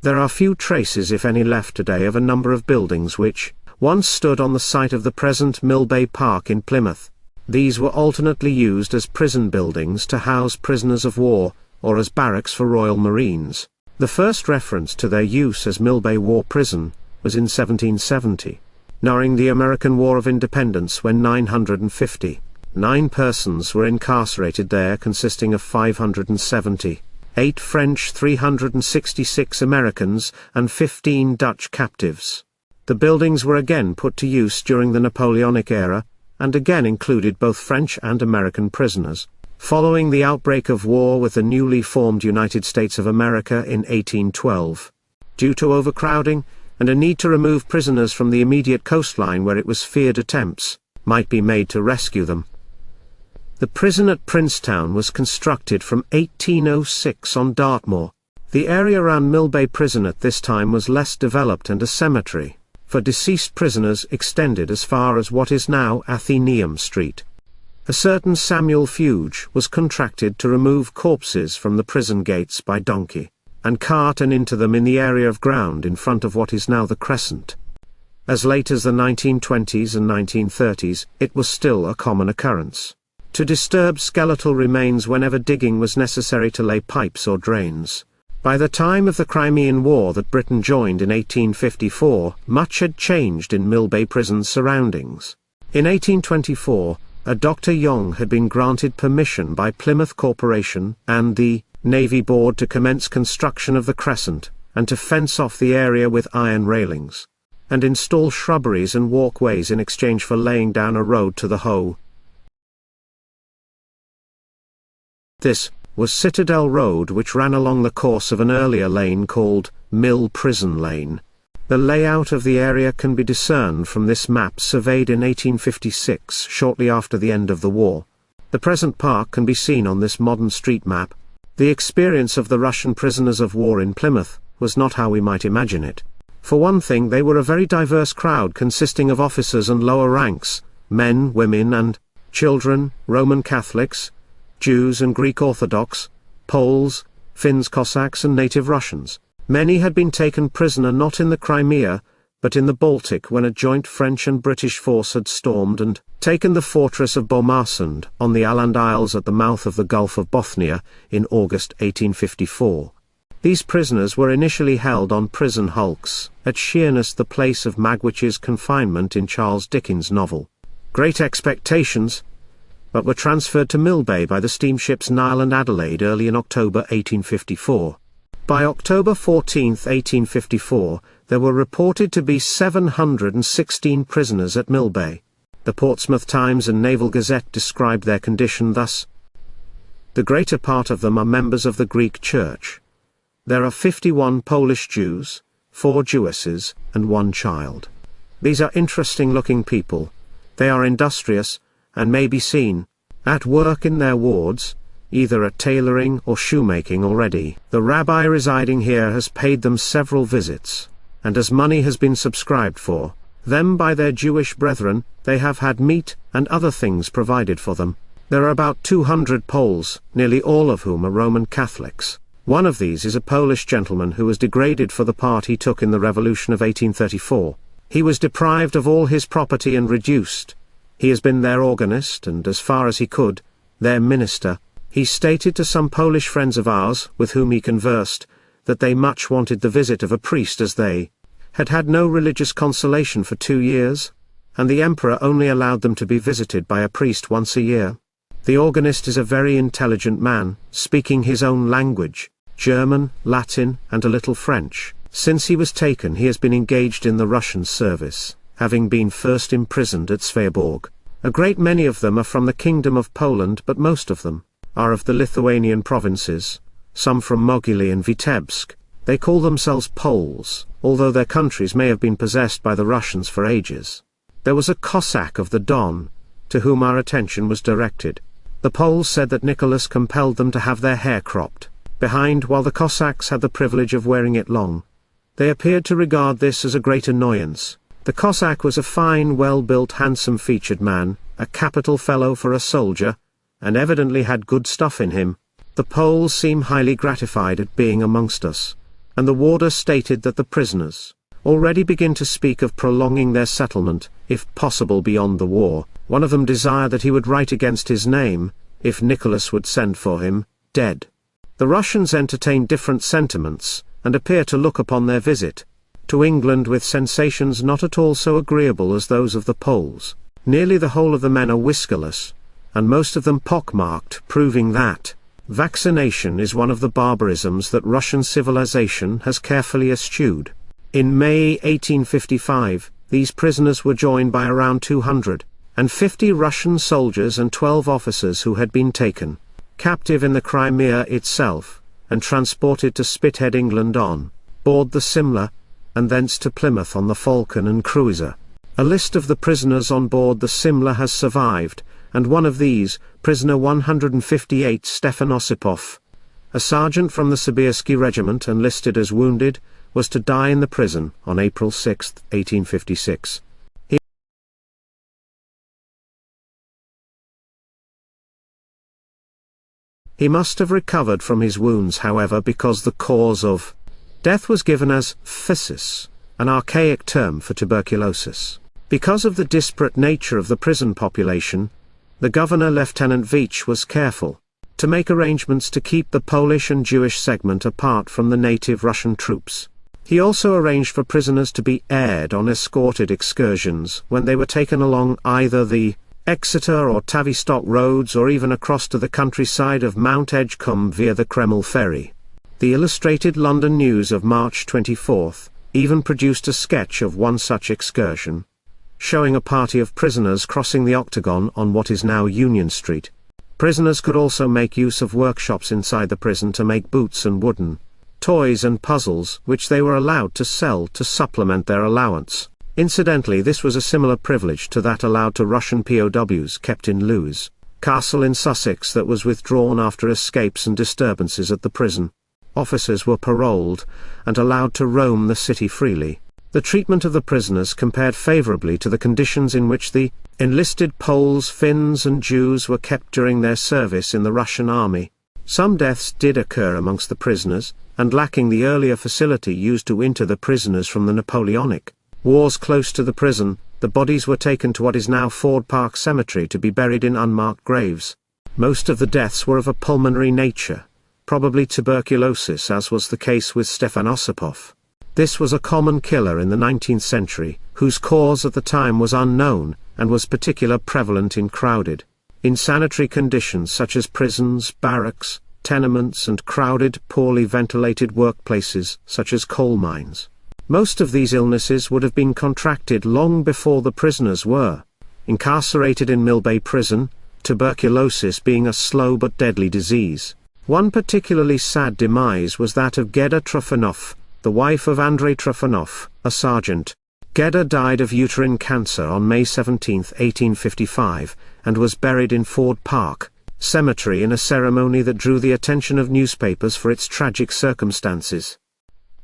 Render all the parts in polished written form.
There are few traces if any left today of a number of buildings which once stood on the site of the present Mill Bay Park in Plymouth. These were alternately used as prison buildings to house prisoners of war, or as barracks for Royal Marines. The first reference to their use as Mill Bay War Prison was in 1770, during the American War of Independence, when 959 persons were incarcerated there, consisting of 578 French, 366 Americans, and 15 Dutch captives. The buildings were again put to use during the Napoleonic era, and again included both French and American prisoners. Following the outbreak of war with the newly formed United States of America in 1812, due to overcrowding, and a need to remove prisoners from the immediate coastline where it was feared attempts might be made to rescue them, the prison at Princetown was constructed from 1806 on Dartmoor. The area around Mill Bay Prison at this time was less developed, and a cemetery for deceased prisoners extended as far as what is now Athenaeum Street. A certain Samuel Fuge was contracted to remove corpses from the prison gates by donkey, and cart and into them in the area of ground in front of what is now the Crescent. As late as the 1920s and 1930s, it was still a common occurrence to disturb skeletal remains whenever digging was necessary to lay pipes or drains. By the time of the Crimean War that Britain joined in 1854, much had changed in Mill Bay Prison's surroundings. In 1824, a Dr. Young had been granted permission by Plymouth Corporation and the Navy Board to commence construction of the Crescent, and to fence off the area with iron railings, and install shrubberies and walkways in exchange for laying down a road to the Hoe. This was Citadel Road, which ran along the course of an earlier lane called Mill Prison Lane. The layout of the area can be discerned from this map surveyed in 1856, shortly after the end of the war. The present park can be seen on this modern street map. The experience of the Russian prisoners of war in Plymouth was not how we might imagine it. For one thing, they were a very diverse crowd consisting of officers and lower ranks, men, women and children, Roman Catholics, Jews and Greek Orthodox, Poles, Finns, Cossacks and native Russians. Many had been taken prisoner not in the Crimea, but in the Baltic, when a joint French and British force had stormed and taken the fortress of Bomarsund on the Åland Isles at the mouth of the Gulf of Bothnia in August 1854. These prisoners were initially held on prison hulks at Sheerness, the place of Magwitch's confinement in Charles Dickens' novel Great Expectations, but were transferred to Mill Bay by the steamships Nile and Adelaide early in October 1854. By October 14, 1854, there were reported to be 716 prisoners at Mill Bay. The Portsmouth Times and Naval Gazette described their condition thus: "The greater part of them are members of the Greek Church. There are 51 Polish Jews, 4 Jewesses, and 1 child. These are interesting-looking people. They are industrious, and may be seen at work in their wards, either at tailoring or shoemaking already. The rabbi residing here has paid them several visits, and as money has been subscribed for them by their Jewish brethren, they have had meat and other things provided for them. There are about 200 Poles, nearly all of whom are Roman Catholics. One of these is a Polish gentleman who was degraded for the part he took in the Revolution of 1834. He was deprived of all his property and reduced. He has been their organist and, as far as he could, their minister. He stated to some Polish friends of ours, with whom he conversed, that they much wanted the visit of a priest, as they had had no religious consolation for 2 years, and the emperor only allowed them to be visited by a priest once a year. The organist is a very intelligent man, speaking his own language, German, Latin, and a little French. Since he was taken, he has been engaged in the Russian service, having been first imprisoned at Sveaborg. A great many of them are from the Kingdom of Poland, but most of them are of the Lithuanian provinces, some from Mogily and Vitebsk. They call themselves Poles, although their countries may have been possessed by the Russians for ages. There was a Cossack of the Don, to whom our attention was directed. The Poles said that Nicholas compelled them to have their hair cropped behind, while the Cossacks had the privilege of wearing it long. They appeared to regard this as a great annoyance. The Cossack was a fine, well-built, handsome-featured man, a capital fellow for a soldier, and evidently had good stuff in him. The Poles seem highly gratified at being amongst us. and the warder stated that the prisoners already begin to speak of prolonging their settlement, if possible beyond the war. One of them desired that he would write against his name, if Nicholas would send for him, dead. The Russians entertain different sentiments, and appear to look upon their visit to England with sensations not at all so agreeable as those of the Poles. Nearly the whole of the men are whiskerless, and most of them pockmarked, proving that vaccination is one of the barbarisms that Russian civilization has carefully eschewed. In May 1855, these prisoners were joined by around 250 Russian soldiers and 12 officers who had been taken captive in the Crimea itself, and transported to Spithead, England on board the Simla, and thence to Plymouth on the Falcon and cruiser. A list of the prisoners on board the Simla has survived, and one of these, prisoner 158 Stefan Osipov, a sergeant from the Sibirski regiment and listed as wounded, was to die in the prison on April 6, 1856. He must have recovered from his wounds, however, because the cause of death was given as phthisis, an archaic term for tuberculosis. Because of the disparate nature of the prison population, the governor, Lieutenant Veitch, was careful to make arrangements to keep the Polish and Jewish segment apart from the native Russian troops. He also arranged for prisoners to be aired on escorted excursions when they were taken along either the Exeter or Tavistock roads or even across to the countryside of Mount Edgecombe via the Kreml ferry. The Illustrated London News of March 24 even produced a sketch of one such excursion, showing a party of prisoners crossing the Octagon on what is now Union Street. Prisoners could also make use of workshops inside the prison to make boots and wooden toys and puzzles, which they were allowed to sell to supplement their allowance. Incidentally, this was a similar privilege to that allowed to Russian POWs kept in Lewes Castle in Sussex that was withdrawn after escapes and disturbances at the prison. Officers were paroled and allowed to roam the city freely. The treatment of the prisoners compared favorably to the conditions in which the enlisted Poles, Finns and Jews were kept during their service in the Russian army. Some deaths did occur amongst the prisoners, and lacking the earlier facility used to inter the prisoners from the Napoleonic wars close to the prison, the bodies were taken to what is now Ford Park Cemetery to be buried in unmarked graves. Most of the deaths were of a pulmonary nature, probably tuberculosis, as was the case with Stefan Osipov. This was a common killer in the 19th century, whose cause at the time was unknown, and was particularly prevalent in crowded, insanitary conditions such as prisons, barracks, tenements and crowded, poorly ventilated workplaces such as coal mines. Most of these illnesses would have been contracted long before the prisoners were incarcerated in Millbay Prison, tuberculosis being a slow but deadly disease. One particularly sad demise was that of Geda Trofanov, the wife of Andrei Trofanov, a sergeant. Geda died of uterine cancer on May 17, 1855, and was buried in Ford Park Cemetery in a ceremony that drew the attention of newspapers for its tragic circumstances.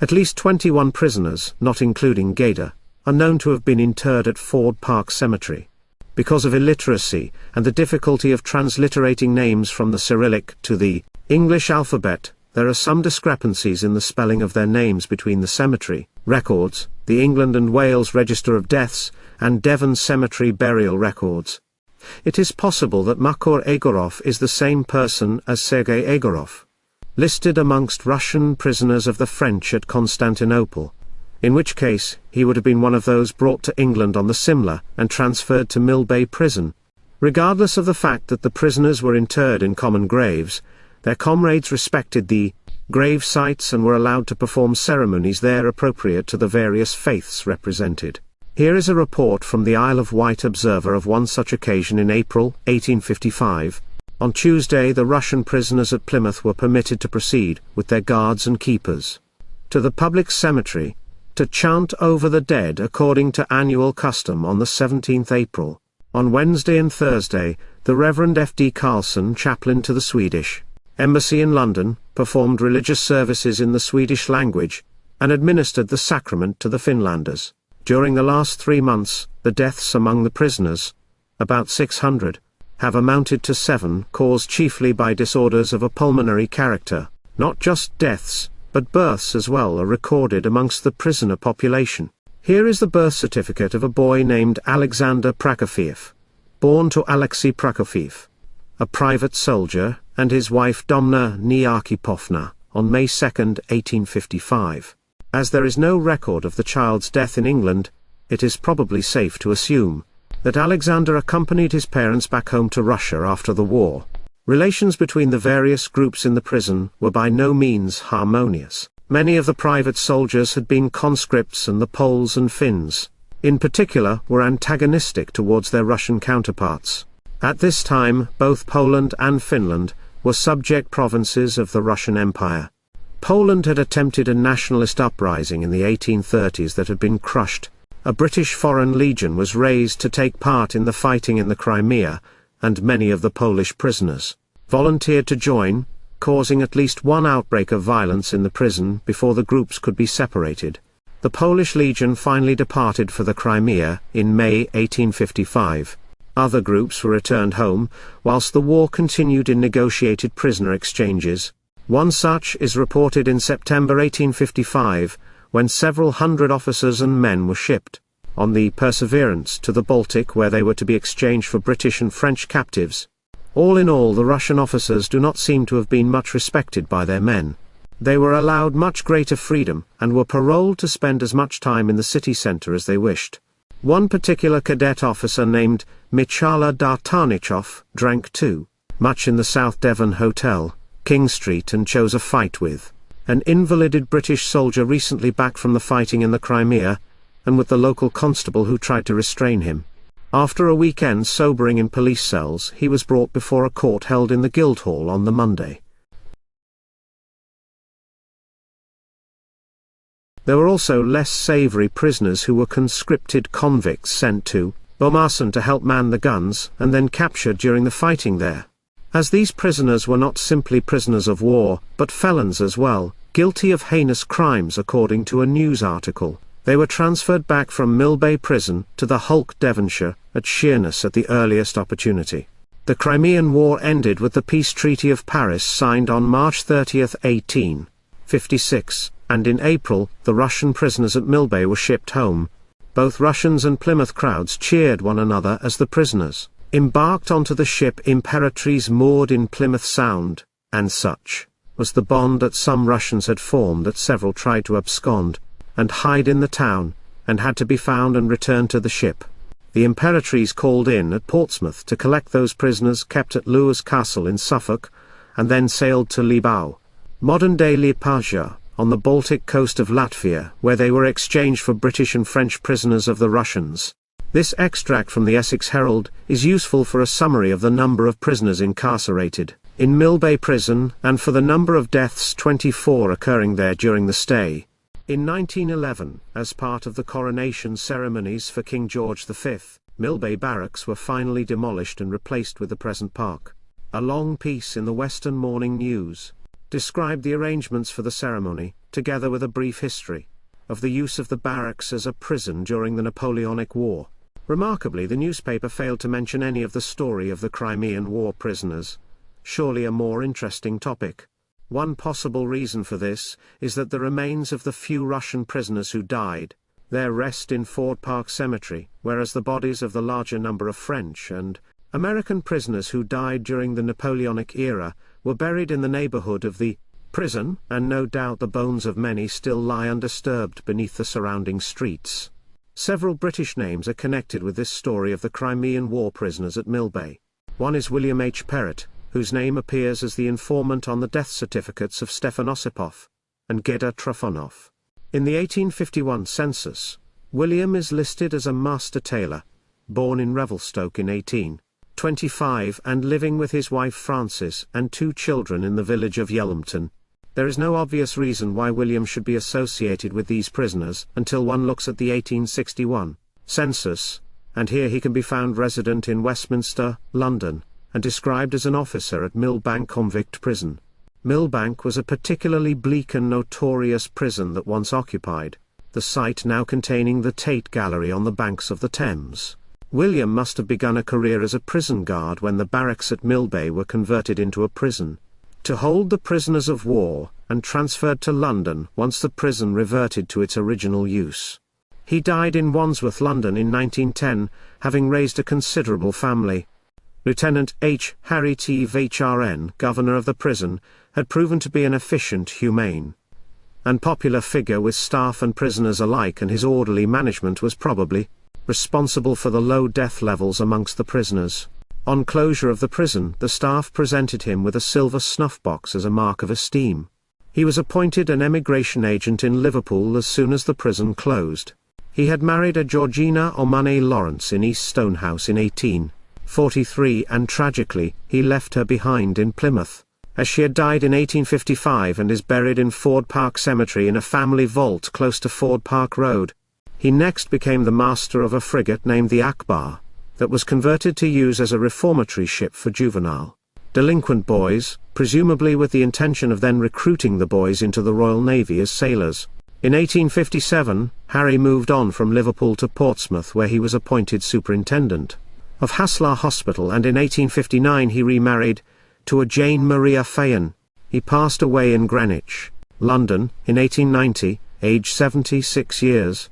At least 21 prisoners, not including Geda, are known to have been interred at Ford Park Cemetery. Because of illiteracy and the difficulty of transliterating names from the Cyrillic to the English alphabet, there are some discrepancies in the spelling of their names between the cemetery records, the England and Wales Register of Deaths, and Devon Cemetery burial records. It is possible that Makur Egorov is the same person as Sergei Egorov, listed amongst Russian prisoners of the French at Constantinople, in which case he would have been one of those brought to England on the Simla and transferred to Millbay Prison. Regardless of the fact that the prisoners were interred in common graves, their comrades respected the grave sites and were allowed to perform ceremonies there appropriate to the various faiths represented. Here is a report from the Isle of Wight Observer of one such occasion in April 1855. On Tuesday, the Russian prisoners at Plymouth were permitted to proceed, with their guards and keepers, to the public cemetery, to chant over the dead according to annual custom on the 17th April. On Wednesday and Thursday, the Reverend F.D. Carlson, chaplain to the Swedish Embassy in London, performed religious services in the Swedish language, and administered the sacrament to the Finlanders. During the last 3 months, the deaths among the prisoners, about 600, have amounted to 7, caused chiefly by disorders of a pulmonary character, not just deaths, but births as well are recorded amongst the prisoner population. Here is the birth certificate of a boy named Alexander Prokofiev, born to Alexei Prokofiev, a private soldier, and his wife Domna Niarchipovna, on May 2, 1855. As there is no record of the child's death in England, it is probably safe to assume that Alexander accompanied his parents back home to Russia after the war. Relations between the various groups in the prison were by no means harmonious. Many of the private soldiers had been conscripts, and the Poles and Finns, in particular, were antagonistic towards their Russian counterparts. At this time, both Poland and Finland were subject provinces of the Russian Empire. Poland had attempted a nationalist uprising in the 1830s that had been crushed. A British Foreign Legion was raised to take part in the fighting in the Crimea, and many of the Polish prisoners volunteered to join, causing at least one outbreak of violence in the prison before the groups could be separated. The Polish Legion finally departed for the Crimea in May 1855. Other groups were returned home, whilst the war continued in negotiated prisoner exchanges. One such is reported in September 1855, when several hundred officers and men were shipped on the Perseverance to the Baltic, where they were to be exchanged for British and French captives. All in all, the Russian officers do not seem to have been much respected by their men. They were allowed much greater freedom, and were paroled to spend as much time in the city centre as they wished. One particular cadet officer named Michala Dartanichov drank too much in the South Devon Hotel, King Street, and chose a fight with an invalided British soldier recently back from the fighting in the Crimea, and with the local constable who tried to restrain him. After a weekend sobering in police cells, he was brought before a court held in the Guildhall on the Monday. There were also less savoury prisoners who were conscripted convicts sent to Bomarsan to help man the guns, and then captured during the fighting there. As these prisoners were not simply prisoners of war, but felons as well, guilty of heinous crimes according to a news article, they were transferred back from Millbay Prison to the Hulk, Devonshire, at Sheerness at the earliest opportunity. The Crimean War ended with the Peace Treaty of Paris signed on March 30, 1856, and in April, the Russian prisoners at Millbay were shipped home. Both Russians and Plymouth crowds cheered one another as the prisoners embarked onto the ship Imperatrice moored in Plymouth Sound, and such was the bond that some Russians had formed that several tried to abscond and hide in the town, and had to be found and returned to the ship. The Imperatrice called in at Portsmouth to collect those prisoners kept at Lewes Castle in Suffolk, and then sailed to Libau, modern-day Liepaja, on the Baltic coast of Latvia, where they were exchanged for British and French prisoners of the Russians. This extract from the Essex Herald is useful for a summary of the number of prisoners incarcerated in Millbay Prison, and for the number of deaths, 24 occurring there during the stay. In 1911, as part of the coronation ceremonies for King George V, Millbay Barracks were finally demolished and replaced with the present park. A long piece in the Western Morning News described the arrangements for the ceremony, together with a brief history of the use of the barracks as a prison during the Napoleonic War. Remarkably, the newspaper failed to mention any of the story of the Crimean War prisoners, surely a more interesting topic. One possible reason for this is that the remains of the few Russian prisoners who died there rest in Ford Park Cemetery, whereas the bodies of the larger number of French and American prisoners who died during the Napoleonic era were buried in the neighborhood of the prison, and no doubt the bones of many still lie undisturbed beneath the surrounding streets. Several British names are connected with this story of the Crimean War prisoners at Millbay. One is William H. Perrott, whose name appears as the informant on the death certificates of Stefan Osipov and Geda Trofonov. In the 1851 census, William is listed as a master tailor, born in Revelstoke in 1825 and living with his wife Frances and 2 children in the village of Yelmton. There is no obvious reason why William should be associated with these prisoners until one looks at the 1861 census, and here he can be found resident in Westminster, London, and described as an officer at Millbank Convict Prison. Millbank was a particularly bleak and notorious prison that once occupied the site now containing the Tate Gallery on the banks of the Thames. William must have begun a career as a prison guard when the barracks at Millbay were converted into a prison to hold the prisoners of war, and transferred to London once the prison reverted to its original use. He died in Wandsworth, London in 1910, having raised a considerable family. Lieutenant H. Harry T. VHRN, governor of the prison, had proven to be an efficient, humane, and popular figure with staff and prisoners alike, and his orderly management was probably responsible for the low death levels amongst the prisoners. On closure of the prison, the staff presented him with a silver snuff box as a mark of esteem. He was appointed an emigration agent in Liverpool as soon as the prison closed. He had married a Georgina O'Mahony Lawrence in East Stonehouse in 1843, and tragically, he left her behind in Plymouth, as she had died in 1855 and is buried in Ford Park Cemetery in a family vault close to Ford Park Road. He next became the master of a frigate named the Akbar, that was converted to use as a reformatory ship for juvenile delinquent boys, presumably with the intention of then recruiting the boys into the Royal Navy as sailors. In 1857, Harry moved on from Liverpool to Portsmouth, where he was appointed superintendent of Haslar Hospital, and in 1859 he remarried to a Jane Maria Fayon. He passed away in Greenwich, London, in 1890, aged 76 years.